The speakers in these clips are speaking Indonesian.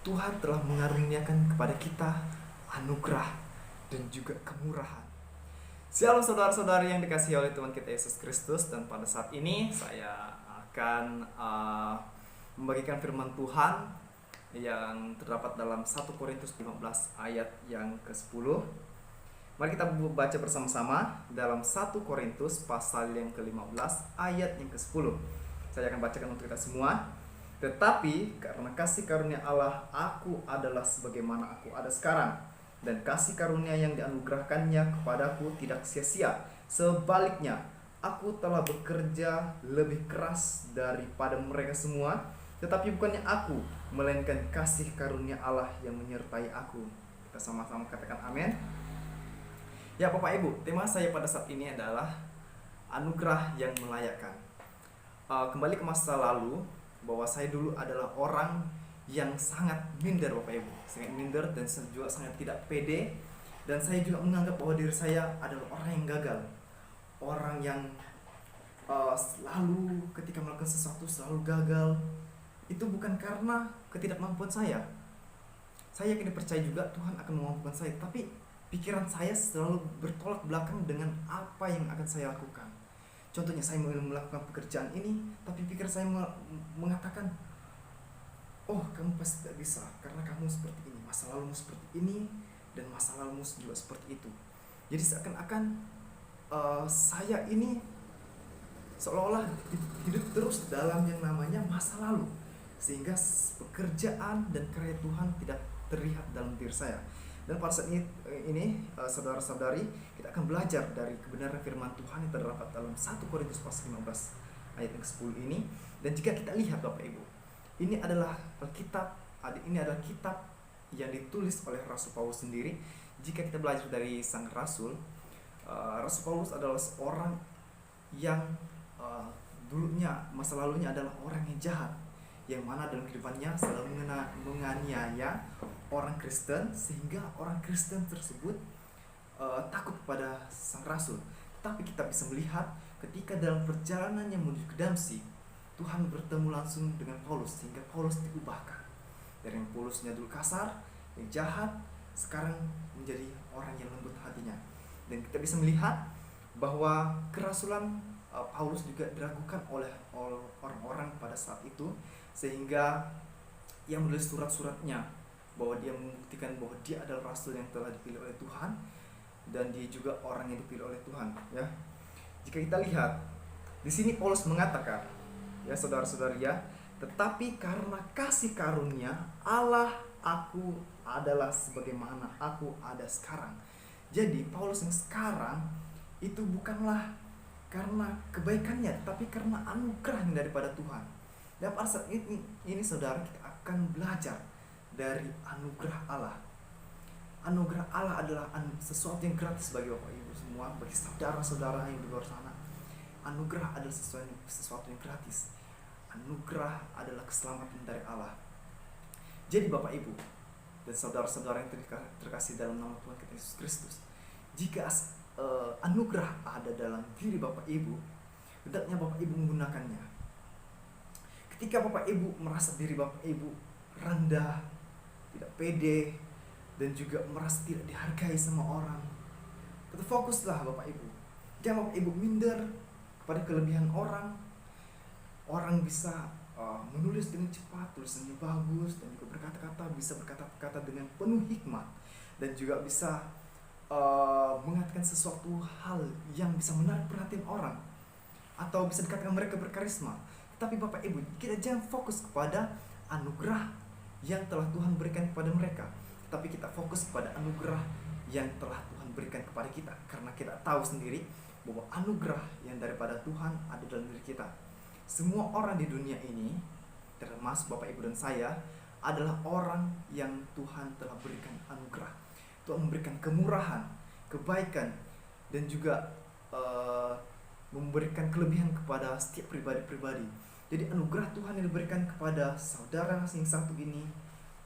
Tuhan telah mengaruniakan kepada kita anugerah dan juga kemurahan. Shalom saudara-saudari yang dikasihi oleh Tuhan kita Yesus Kristus. Dan pada saat ini saya akan membagikan firman Tuhan yang terdapat dalam 1 Korintus 15 ayat yang ke-10. Mari kita baca bersama-sama dalam 1 Korintus pasal yang ke-15 ayat yang ke-10. Saya akan bacakan untuk kita semua. Tetapi karena kasih karunia Allah, aku adalah sebagaimana aku ada sekarang. Dan kasih karunia yang dianugerahkannya kepadaku tidak sia-sia. Sebaliknya, aku telah bekerja lebih keras daripada mereka semua. Tetapi bukannya aku, melainkan kasih karunia Allah yang menyertai aku. Kita sama-sama katakan amin. Ya Bapak Ibu, tema saya pada saat ini adalah anugerah yang melayakkan. Kembali ke masa lalu, bahwa saya dulu adalah orang yang sangat minder Bapak Ibu, sangat minder dan juga sangat tidak pede, dan saya juga menganggap bahwa diri saya adalah orang yang gagal, orang yang selalu ketika melakukan sesuatu selalu gagal. Itu bukan karena ketidakmampuan saya yakin percaya juga Tuhan akan memampukan saya, tapi pikiran saya selalu bertolak belakang dengan apa yang akan saya lakukan. Contohnya saya mau melakukan pekerjaan ini, tapi pikir saya mengatakan, oh kamu pasti tidak bisa karena kamu seperti ini, masa lalumu seperti ini, dan masa lalumu juga seperti itu. Jadi seakan-akan saya ini seolah-olah hidup terus dalam yang namanya masa lalu, sehingga pekerjaan dan karya Tuhan tidak terlihat dalam diri saya. Dan pada saat ini saudara-saudari, kita akan belajar dari kebenaran firman Tuhan yang terdapat dalam 1 Korintus pasal 15 ayat yang ke-10 ini. Dan jika kita lihat Bapak Ibu, ini adalah Alkitab, ini adalah kitab yang ditulis oleh Rasul Paulus sendiri. Jika kita belajar dari sang Rasul, Rasul Paulus adalah seorang yang dulunya, masa lalunya adalah orang yang jahat, yang mana dalam kehidupannya selalu menganiaya orang Kristen, sehingga orang Kristen tersebut takut kepada sang Rasul. Tapi kita bisa melihat ketika dalam perjalanannya menuju ke Damsyik, Tuhan bertemu langsung dengan Paulus, sehingga Paulus diubahkan dari yang Paulusnya dulu kasar, yang jahat, sekarang menjadi orang yang lembut hatinya. Dan kita bisa melihat bahwa kerasulan Paulus juga diragukan oleh orang-orang pada saat itu, sehingga yang menulis surat-suratnya bahwa dia membuktikan bahwa dia adalah rasul yang telah dipilih oleh Tuhan, dan dia juga orang yang dipilih oleh Tuhan. Ya, jika kita lihat di sini Paulus mengatakan, ya saudara-saudari ya, tetapi karena kasih karunia Allah, aku adalah sebagaimana aku ada sekarang. Jadi Paulus yang sekarang itu bukanlah karena kebaikannya, tapi karena anugerah yang daripada Tuhan. Dan pada saat ini saudara, kita akan belajar dari anugerah Allah. Anugerah Allah adalah sesuatu yang gratis bagi Bapak Ibu semua, bagi saudara-saudara yang di luar sana. Anugerah adalah sesuatu yang gratis. Anugerah adalah keselamatan dari Allah. Jadi Bapak Ibu dan saudara-saudara yang terkasih dalam nama Tuhan kita Yesus Kristus, jika anugerah ada dalam diri Bapak Ibu, hendaknya Bapak Ibu menggunakannya. Ketika Bapak Ibu merasa diri Bapak Ibu rendah, tidak pede, dan juga merasa tidak dihargai sama orang, tetap fokuslah Bapak Ibu. Jangan Bapak Ibu minder kepada kelebihan orang. Orang bisa menulis dengan cepat, tulisannya bagus, dan juga bisa berkata-kata dengan penuh hikmat, dan juga bisa mengatakan sesuatu hal yang bisa menarik perhatian orang, atau bisa dikatakan mereka berkarisma. Tapi Bapak Ibu, kita jangan fokus kepada anugerah yang telah Tuhan berikan kepada mereka, tapi kita fokus kepada anugerah yang telah Tuhan berikan kepada kita, karena kita tahu sendiri bahwa anugerah yang daripada Tuhan ada dalam diri kita. Semua orang di dunia ini, termasuk Bapak Ibu dan saya, adalah orang yang Tuhan telah berikan anugerah. Tuhan memberikan kemurahan, kebaikan, dan juga memberikan kelebihan kepada setiap pribadi-pribadi. Jadi anugerah Tuhan yang diberikan kepada saudara yang satu ini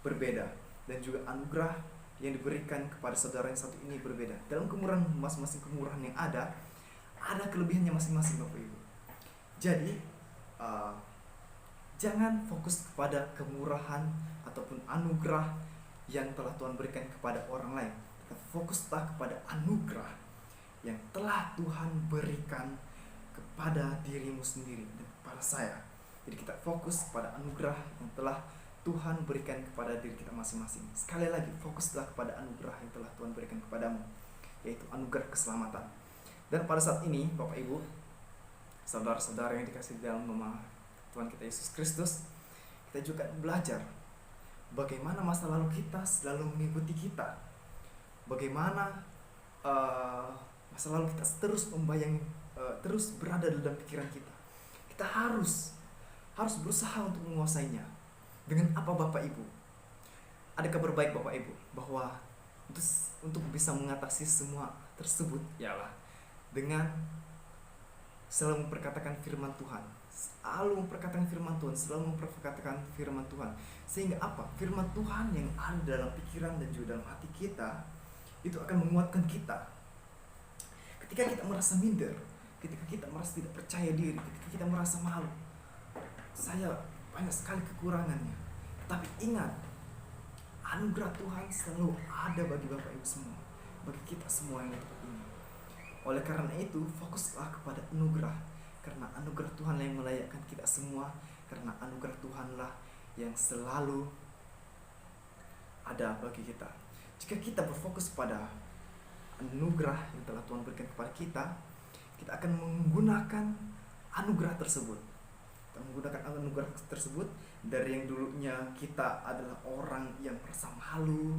berbeda, dan juga anugerah yang diberikan kepada saudara yang satu ini berbeda. Dalam kemurahan, masing-masing kemurahan yang ada kelebihannya masing-masing Bapak Ibu. Jadi jangan fokus kepada kemurahan ataupun anugerah yang telah Tuhan berikan kepada orang lain. Kita fokuslah kepada anugerah yang telah Tuhan berikan kepada dirimu sendiri dan kepada saya. Jadi kita fokus pada anugerah yang telah Tuhan berikan kepada diri kita masing-masing. Sekali lagi, fokuslah kepada anugerah yang telah Tuhan berikan kepadamu, yaitu anugerah keselamatan. Dan pada saat ini, Bapak Ibu, saudara-saudara yang dikasihi dalam nama Tuhan kita Yesus Kristus, kita juga belajar bagaimana masa lalu kita selalu mengikuti kita. Bagaimana masa lalu kita terus membayangi, terus berada dalam pikiran kita. Kita harus berusaha untuk menguasainya. Dengan apa Bapak Ibu? Ada kabar baik Bapak Ibu, bahwa untuk bisa mengatasi semua tersebut ialah dengan selalu memperkatakan firman Tuhan. Selalu memperkatakan firman Tuhan. Sehingga apa? Firman Tuhan yang ada dalam pikiran dan juga dalam hati kita itu akan menguatkan kita. Ketika kita merasa minder, ketika kita merasa tidak percaya diri, ketika kita merasa malu, saya banyak sekali kekurangannya. Tapi ingat, anugerah Tuhan selalu ada bagi Bapak Ibu semua, bagi kita semua yang ada ini. Oleh karena itu, fokuslah kepada anugerah, karena anugerah Tuhan yang melayakkan kita semua, karena anugerah Tuhanlah yang selalu ada bagi kita. Jika kita berfokus pada anugerah yang telah Tuhan berikan kepada kita, kita akan menggunakan anugerah tersebut. Kita menggunakan anugerah tersebut dari yang dulunya kita adalah orang yang merasa malu,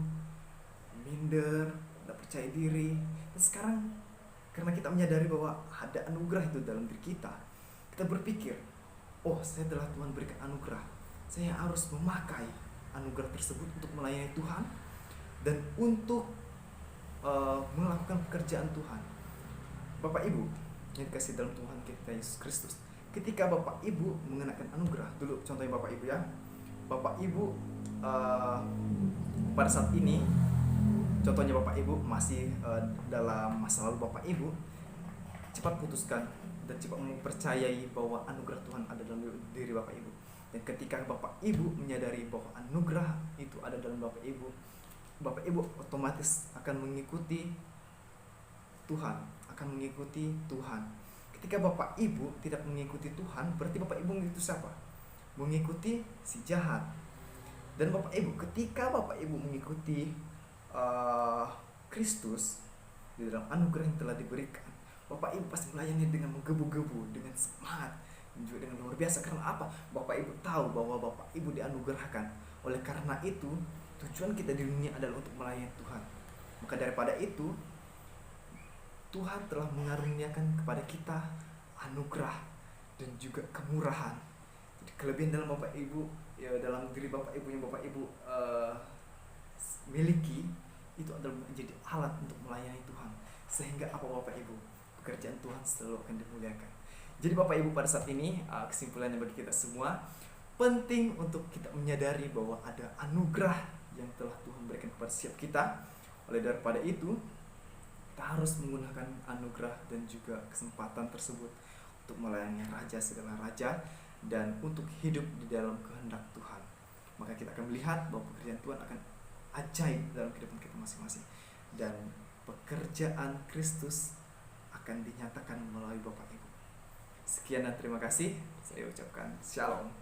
minder, tidak percaya diri. Dan sekarang karena kita menyadari bahwa ada anugerah itu dalam diri kita, kita berpikir, oh, saya telah Tuhan berikan anugerah, saya harus memakai anugerah tersebut untuk melayani Tuhan dan untuk melakukan pekerjaan Tuhan. Bapak Ibu yang dikasihi dalam Tuhan kita Yesus Kristus, ketika Bapak Ibu mengenakan anugerah, dulu contohnya Bapak Ibu ya, Bapak Ibu pada saat ini, contohnya Bapak Ibu masih dalam masa lalu Bapak Ibu, cepat putuskan dan cepat mempercayai bahwa anugerah Tuhan ada dalam diri Bapak Ibu. Dan ketika Bapak Ibu menyadari bahwa anugerah itu ada dalam Bapak Ibu otomatis akan mengikuti Tuhan, Ketika Bapak Ibu tidak mengikuti Tuhan, berarti Bapak Ibu mengikuti siapa? Mengikuti si jahat. Dan Bapak Ibu, ketika Bapak Ibu mengikuti Kristus di dalam anugerah yang telah diberikan, Bapak Ibu pasti melayani dengan menggebu-gebu, dengan semangat, dan juga dengan luar biasa. Karena apa? Bapak Ibu tahu bahwa Bapak Ibu dianugerahkan. Oleh karena itu, tujuan kita di dunia adalah untuk melayani Tuhan. Maka daripada itu, Tuhan telah mengaruniakan kepada kita anugerah dan juga kemurahan. Jadi kelebihan dalam Bapak Ibu, ya dalam diri Bapak Ibu yang Bapak Ibu miliki, itu adalah menjadi alat untuk melayani Tuhan. Sehingga apa Bapak Ibu? Pekerjaan Tuhan selalu akan dimuliakan. Jadi Bapak Ibu pada saat ini, kesimpulannya bagi kita semua, penting untuk kita menyadari bahwa ada anugerah yang telah Tuhan berikan kepada setiap kita. Oleh daripada itu, kita harus menggunakan anugerah dan juga kesempatan tersebut untuk melayani Raja segala Raja dan untuk hidup di dalam kehendak Tuhan. Maka kita akan melihat bahwa pekerjaan Tuhan akan ajaib dalam kehidupan kita masing-masing, dan pekerjaan Kristus akan dinyatakan melalui Bapak Ibu. Sekian dan terima kasih. Saya ucapkan Shalom.